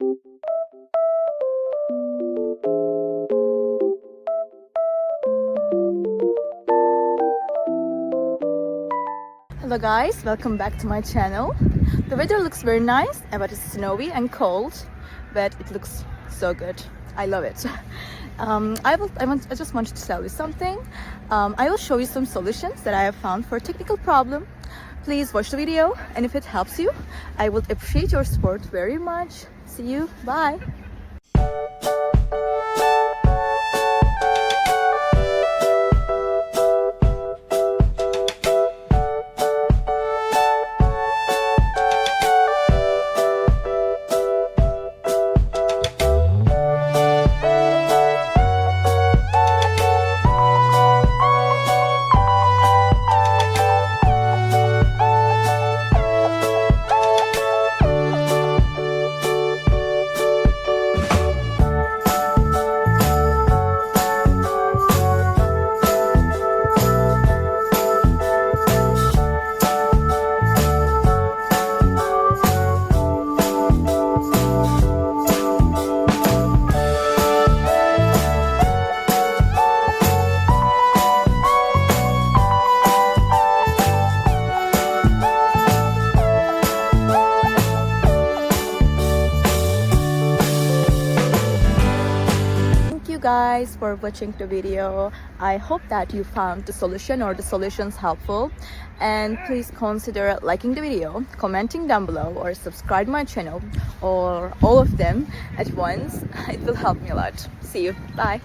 Hello guys, welcome back to my channel. The weather looks very nice, but it's snowy and cold, but it looks so good. I love it. I just wanted to tell you something. I will show you some solutions that I have found for a technical problem. Please watch the video, and if it helps you, I would appreciate your support very much. See you, bye. Guys for watching the video. I hope that you found the solution or the solutions helpful, and please consider liking the video, commenting down below, or subscribe my channel, or all of them at once. It will help me a lot. See you, bye.